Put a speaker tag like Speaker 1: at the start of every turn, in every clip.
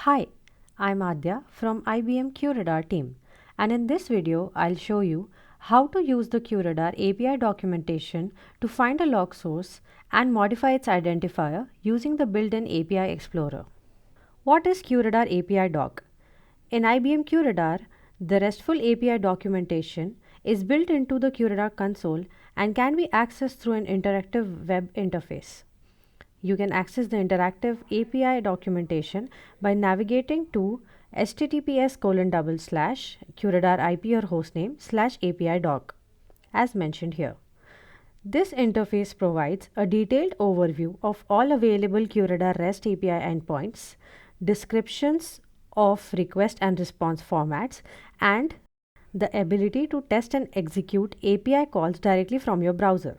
Speaker 1: Hi, I'm Adya from IBM QRadar team, and in this video I'll show you how to use the QRadar API documentation to find a log source and modify its identifier using the built-in API Explorer. What is QRadar API Doc? In IBM QRadar, the RESTful API documentation is built into the QRadar console and can be accessed through an interactive web interface. You can access the interactive API documentation by navigating to https://QRadar IP or hostname/API doc, as mentioned here. This interface provides a detailed overview of all available QRadar REST API endpoints, descriptions of request and response formats, and the ability to test and execute API calls directly from your browser.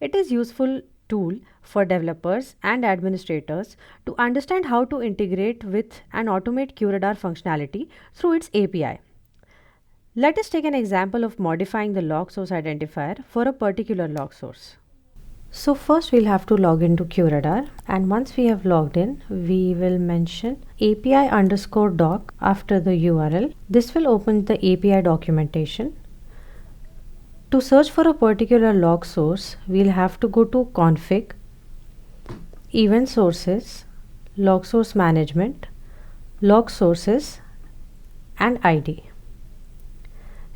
Speaker 1: It is useful tool for developers and administrators to understand how to integrate with and automate QRadar functionality through its API. Let us take an example of modifying the log source identifier for a particular log source. So first we'll have to log into QRadar, and once we have logged in, we will mention API_doc after the URL. This will open the API documentation. To search for a particular log source, we'll have to go to config, event sources, log source management, log sources, and ID.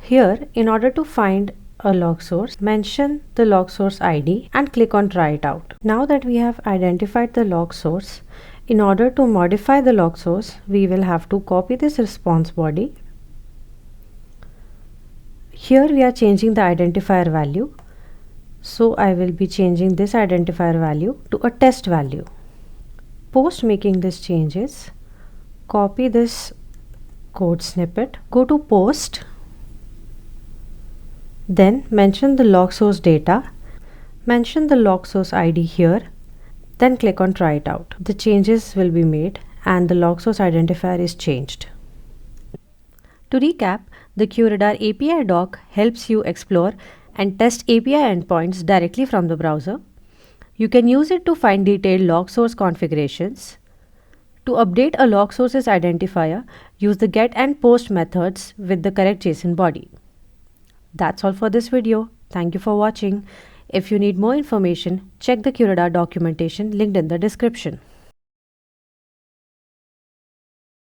Speaker 1: Here, in order to find a log source, mention the log source ID and click on try it out. Now that we have identified the log source, in order to modify the log source, we will have to copy this response body. Here we are changing the identifier value, so I will be changing this identifier value to a test value. Post making these changes, copy this code snippet, go to post, then mention the log source data, mention the log source ID here, then click on try it out. The changes will be made and the log source identifier is changed. To recap, the QRadar API doc helps you explore and test API endpoints directly from the browser. You can use it to find detailed log source configurations. To update a log source's identifier, use the get and post methods with the correct JSON body. That's all for this video. Thank you for watching. If you need more information, check the QRadar documentation linked in the description.